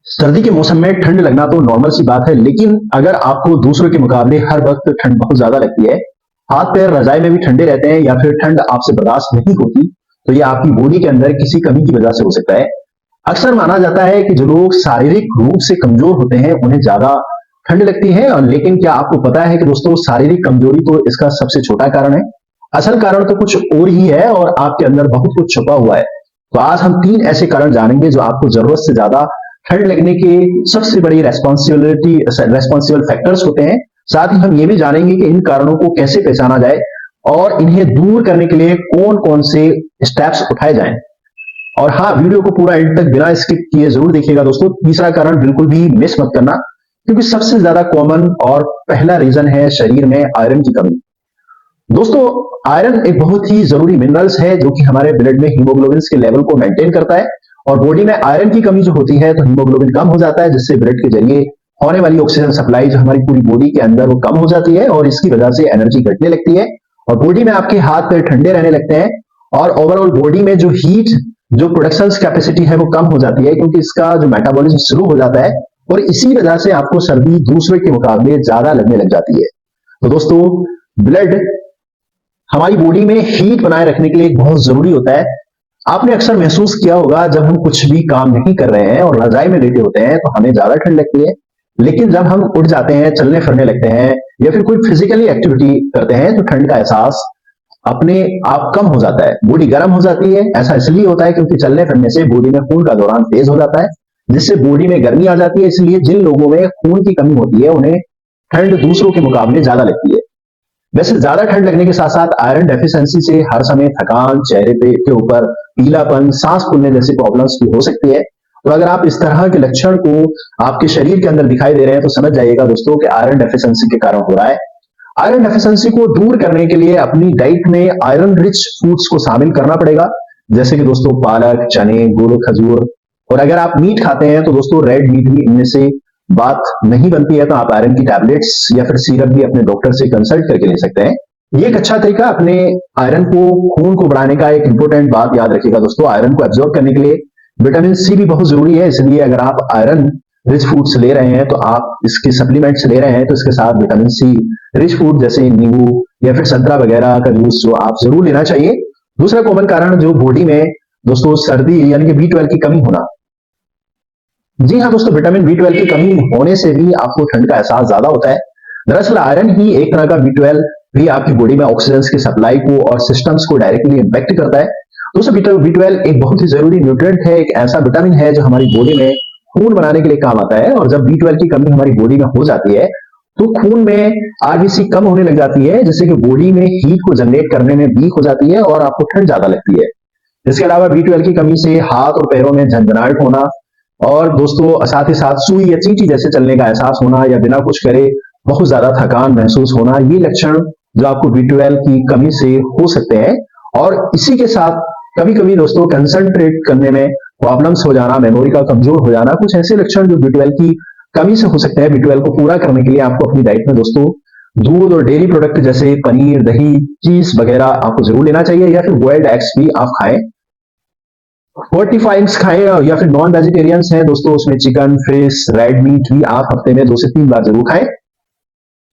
सर्दी के मौसम में ठंड लगना तो नॉर्मल सी बात है, लेकिन अगर आपको दूसरों के मुकाबले हर वक्त ठंड बहुत ज्यादा लगती है, हाथ पैर रजाई में भी ठंडे रहते हैं या फिर ठंड आपसे बर्दाश्त नहीं होती, तो ये आपकी बॉडी के अंदर किसी कमी की वजह से हो सकता है। अक्सर माना जाता है कि जो लोग शारीरिक रूप से कमजोर होते हैं उन्हें ज्यादा ठंड लगती है, और लेकिन क्या आपको पता है कि दोस्तों शारीरिक कमजोरी तो इसका सबसे छोटा कारण है। असल कारण तो कुछ और ही है और आपके अंदर बहुत कुछ छुपा हुआ है। तो आज हम 3 ऐसे कारण जानेंगे जो आपको जरूरत से ज्यादा ठंड लगने के सबसे बड़ी रेस्पॉन्सिबल फैक्टर्स होते हैं। साथ ही हम ये भी जानेंगे कि इन कारणों को कैसे पहचाना जाए और इन्हें दूर करने के लिए कौन कौन से स्टेप्स उठाए जाएं। और हाँ, वीडियो को पूरा एंड तक बिना स्किप किए जरूर देखिएगा दोस्तों। तीसरा कारण बिल्कुल भी मिस मत करना, क्योंकि सबसे ज्यादा कॉमन और पहला रीजन है शरीर में आयरन की कमी। दोस्तों, आयरन एक बहुत ही जरूरी मिनरल्स है जो कि हमारे ब्लड में हीमोग्लोबिन के लेवल को मेंटेन करता है, और बॉडी में आयरन की कमी जो होती है तो हीमोग्लोबिन कम हो जाता है, जिससे ब्लड के जरिए होने वाली ऑक्सीजन सप्लाई जो हमारी पूरी बॉडी के अंदर वो कम हो जाती है, और इसकी वजह से एनर्जी घटने लगती है और बॉडी में आपके हाथ पैर ठंडे रहने लगते हैं, और ओवरऑल बॉडी में जो हीट जो प्रोडक्शन कैपेसिटी है वो कम हो जाती है, क्योंकि इसका जो मेटाबॉलिज्म शुरू हो जाता है, और इसी वजह से आपको सर्दी दूसरे के मुकाबले ज्यादा लगने लग जाती है। तो दोस्तों, ब्लड हमारी बॉडी में हीट बनाए रखने के लिए बहुत जरूरी होता है। आपने अक्सर महसूस किया होगा जब हम कुछ भी काम नहीं कर रहे हैं और रजाई में लेटे होते हैं तो हमें ज्यादा ठंड लगती है, लेकिन जब हम उठ जाते हैं, चलने फिरने लगते हैं या फिर कोई फिजिकली एक्टिविटी करते हैं तो ठंड का एहसास अपने आप कम हो जाता है, बॉडी गर्म हो जाती है। ऐसा इसलिए होता है क्योंकि चलने फिरने से बॉडी में खून का दौरान तेज हो जाता है, जिससे बॉडी में गर्मी आ जाती है। इसलिए जिन लोगों में खून की कमी होती है उन्हें ठंड दूसरों के मुकाबले ज्यादा लगती है। वैसे ज्यादा ठंड लगने के साथ साथ आयरन डेफिशिएंसी से हर समय थकान, चेहरे पे के ऊपर पीलापन, सांस फूलने जैसी प्रॉब्लम्स भी हो सकती है। तो अगर आप इस तरह के लक्षण को आपके शरीर के अंदर दिखाई दे रहे हैं तो समझ जाइएगा दोस्तों कि आयरन डेफिशिएंसी के कारण हो रहा है। आयरन डेफिशिएंसी को दूर करने के लिए अपनी डाइट में आयरन रिच फूड्स को शामिल करना पड़ेगा, जैसे कि दोस्तों पालक, चने, गुड़, खजूर। और अगर आप मीट खाते हैं तो दोस्तों रेड मीट भी इनमें से बात नहीं बनती है, तो आप आयरन की टैबलेट्स या फिर सिरप भी अपने डॉक्टर से कंसल्ट करके ले सकते हैं। ये एक अच्छा तरीका अपने आयरन को, खून को बढ़ाने का। एक इंपॉर्टेंट बात याद रखिएगा दोस्तों, आयरन को एब्जॉर्ब करने के लिए विटामिन सी भी बहुत जरूरी है, इसलिए अगर आप आयरन रिच फूड्स ले रहे हैं तो आप इसके सप्लीमेंट्स ले रहे हैं तो इसके साथ विटामिन सी रिच फूड जैसे नींबू या फिर संतरा वगैरह का जूस जो आप जरूर लेना चाहिए। दूसरा कॉमन कारण जो बॉडी में दोस्तों सर्दी यानी कि B12 की कमी होना। जी हाँ दोस्तों, विटामिन B12 की कमी होने से भी आपको ठंड का एहसास ज्यादा होता है। दरअसल आयरन ही एक तरह का B12 भी आपकी बॉडी में ऑक्सीजन की सप्लाई को और सिस्टम्स को डायरेक्टली इम्पैक्ट करता है। दोस्तों, B12 एक बहुत ही जरूरी न्यूट्रिएंट है, एक ऐसा विटामिन है जो हमारी बॉडी में खून बनाने के लिए काम आता है, और जब B12 की कमी हमारी बॉडी में हो जाती है तो खून में आरबीसी कम होने लग जाती है, जिससे कि बॉडी में हीट को जनरेट करने में वीक हो जाती है और आपको ठंड ज्यादा लगती है। इसके अलावा B12 की कमी से हाथ और पैरों में झंझनाहट होना, और दोस्तों साथ ही साथ सुई या चींटी जैसे चलने का एहसास होना, या बिना कुछ करे बहुत ज्यादा थकान महसूस होना, ये लक्षण जो आपको B12 की कमी से हो सकते हैं। और इसी के साथ कभी कभी दोस्तों कंसंट्रेट करने में प्रॉब्लम्स हो जाना, मेमोरी का कमजोर हो जाना, कुछ ऐसे लक्षण जो B12 की कमी से हो सकते हैं। B12 को पूरा करने के लिए आपको अपनी डाइट में दोस्तों दूध और डेयरी प्रोडक्ट जैसे पनीर, दही, चीज वगैरह आपको जरूर लेना चाहिए, या फिर बॉइल्ड एग्स भी आप खाएं। फोर्टिफाइड्स खाएं, या फिर नॉन वेजिटेरियंस हैं दोस्तों, उसमें चिकन, फिश, रेड मीट भी आप हफ्ते में 2 से 3 बार जरूर खाएं।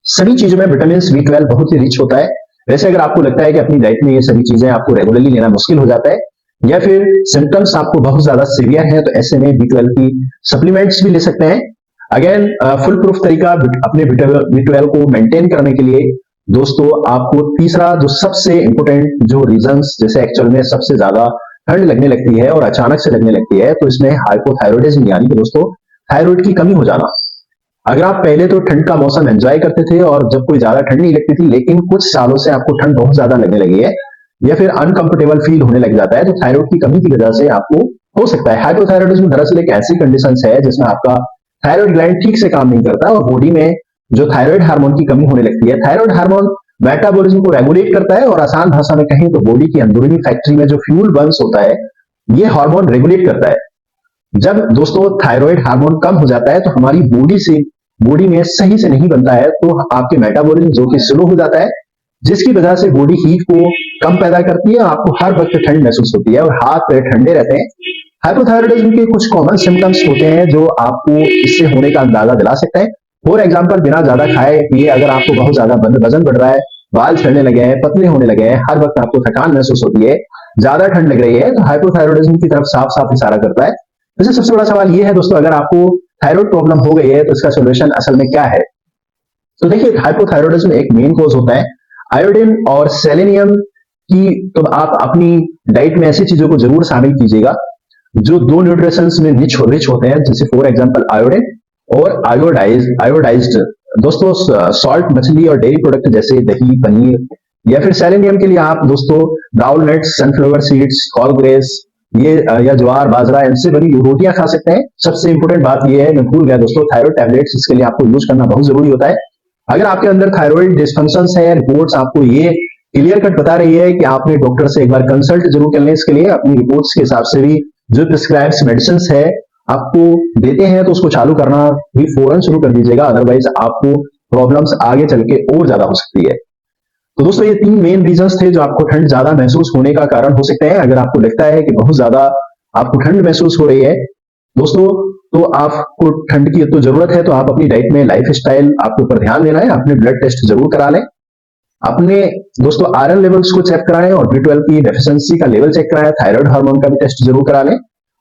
सभी चीजों में विटामिन B12 बहुत ही रिच होता है। वैसे अगर आपको लगता है कि अपनी डाइट में ये सभी चीजें आपको रेगुलरली लेना मुश्किल हो जाता है, या फिर सिम्टम्स आपको बहुत ज्यादा सीवियर है, तो ऐसे में B12 की सप्लीमेंट्स भी ले सकते हैं। अगेन फुल प्रूफ तरीका अपने B12 को मेंटेन करने के लिए दोस्तों आपको तीसरा जो सबसे इंपॉर्टेंट जो रीजंस, जैसे एक्चुअल में सबसे ज्यादा ठंड लगने लगती है और अचानक से लगने लगती है, तो इसमें हाइपोथायरॉयडिज्म यानी कि दोस्तों थायराइड की कमी हो जाना। अगर आप पहले तो ठंड का मौसम एंजॉय करते थे और जब कोई ज्यादा ठंड नहीं लगती थी, लेकिन कुछ सालों से आपको ठंड बहुत ज्यादा लगने लगी है या फिर अनकंफर्टेबल फील होने लग जाता है, तो थायराइड की कमी की वजह से आपको हो सकता है। हाइपोथायरॉयडिज्म दरअसल एक ऐसी कंडीशन है जिसमें आपका थायराइड ग्लैंड ठीक से काम नहीं करता और बॉडी में जो थायराइड हार्मोन की कमी होने लगती है। थायराइड हार्मोन मेटाबॉलिज्म को रेगुलेट करता है, और आसान भाषा में कहें तो बॉडी की अंदरूनी फैक्ट्री में जो फ्यूल बर्न्स होता है ये हार्मोन रेगुलेट करता है। जब दोस्तों थायराइड हार्मोन कम हो जाता है तो हमारी बॉडी में सही से नहीं बनता है, तो आपके मेटाबॉलिज्म जो कि स्लो हो जाता है, जिसकी वजह से बॉडी हीट को कम पैदा करती है, आपको हर वक्त ठंड महसूस होती है और हाथ पैर ठंडे रहते हैं। हाइपोथायराइडिज्म के कुछ कॉमन सिम्टम्स होते हैं जो आपको इससे होने का अंदाजा दिला सकते हैं। फॉर एग्जाम्पल, बिना ज्यादा खाए पिए अगर आपको बहुत ज्यादा वजन बढ़ रहा है, बाल झड़ने लगे हैं, पतले होने लगे हैं, हर वक्त आपको थकान महसूस होती है, ज्यादा ठंड लग रही है, तो हाइपोथायराइडिज्म की तरफ साफ साफ इशारा करता है। वैसे सबसे बड़ा सवाल यह है दोस्तों, अगर आपको थायराइड प्रॉब्लम हो गई है तो इसका सोल्यूशन असल में क्या है? तो देखिए, हाइपोथायराइडिज्म एक मेन कॉज होता है आयोडीन और सेलेनियम की। तो आप अपनी डाइट में ऐसी चीजों को जरूर शामिल कीजिएगा जो दो न्यूट्रिशंस में रिच होते हैं, जैसे फॉर एग्जांपल आयोडीन और आयोडाइज्ड। दोस्तों, सॉल्ट, मछली और डेयरी प्रोडक्ट जैसे दही, पनीर, या फिर सेलेनियम के लिए आप दोस्तों brown nuts, sunflower seeds, call grace, ये या ज्वार, बाजरा, इनसे बनी रोटियां खा सकते हैं। सबसे इंपॉर्टेंट बात यह है, मैं भूल गया दोस्तों, थायराइड टैबलेट्स, इसके लिए आपको यूज करना बहुत जरूरी होता है। अगर आपके अंदर थायराइड डिस्फंक्शंस है, रिपोर्ट्स आपको ये क्लियर कट बता रही है कि आपने डॉक्टर से एक बार कंसल्ट जरूर कर लें। इसके लिए अपनी रिपोर्ट्स के हिसाब से भी जो प्रिस्क्राइब्ड मेडिसिन है आपको देते हैं, तो उसको चालू करना भी फौरन शुरू कर दीजिएगा, अदरवाइज आपको प्रॉब्लम्स आगे चल के और ज्यादा हो सकती है। तो दोस्तों, ये 3 मेन रीजंस थे जो आपको ठंड ज्यादा महसूस होने का कारण हो सकते हैं। अगर आपको लगता है कि बहुत ज्यादा आपको ठंड महसूस हो रही है दोस्तों, तो आपको ठंड की तो जरूरत है, तो आप अपनी डाइट में, लाइफ स्टाइल आपके ऊपर ध्यान देना है। अपने ब्लड टेस्ट जरूर करा लें, अपने दोस्तों आयरन लेवल्स को चेक कराएं और B12 की डेफिशिएंसी का लेवल चेक कराएं, थायराइड हार्मोन का भी टेस्ट जरूर करा लें।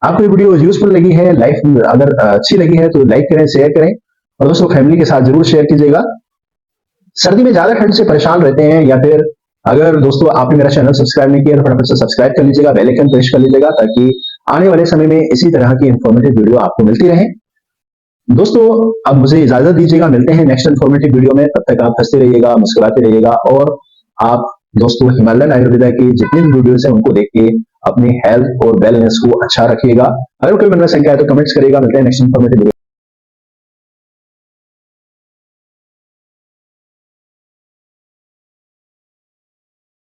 आपको ये वीडियो यूजफुल लगी है, लाइफ अगर अच्छी लगी है तो लाइक करें, शेयर करें, और दोस्तों फैमिली के साथ जरूर शेयर कीजिएगा। सर्दी में ज्यादा ठंड से परेशान रहते हैं, या फिर अगर दोस्तों आपने मेरा चैनल सब्सक्राइब नहीं किया तो फटाफट से सब्सक्राइब कर लीजिएगा, बेल आइकन प्रेस कर लीजिएगा, ताकि आने वाले समय में इसी तरह की इंफॉर्मेटिव वीडियो आपको मिलती रहे। दोस्तों, अब मुझे इजाजत दीजिएगा, मिलते हैं नेक्स्ट इंफॉर्मेटिव वीडियो में। तब तक आप हंसते रहिएगा, मुस्कुराते रहिएगा, और आप दोस्तों हिमालयन आयुर्वेदा के जितने भी वीडियोस हैं उनको देख के अपने हेल्थ और वेलनेस को अच्छा रखिएगा। अगर कोई मन में शंका है तो कमेंट्स करिएगा। मिलते हैं नेक्स्ट इंफॉर्मेटिव वीडियो।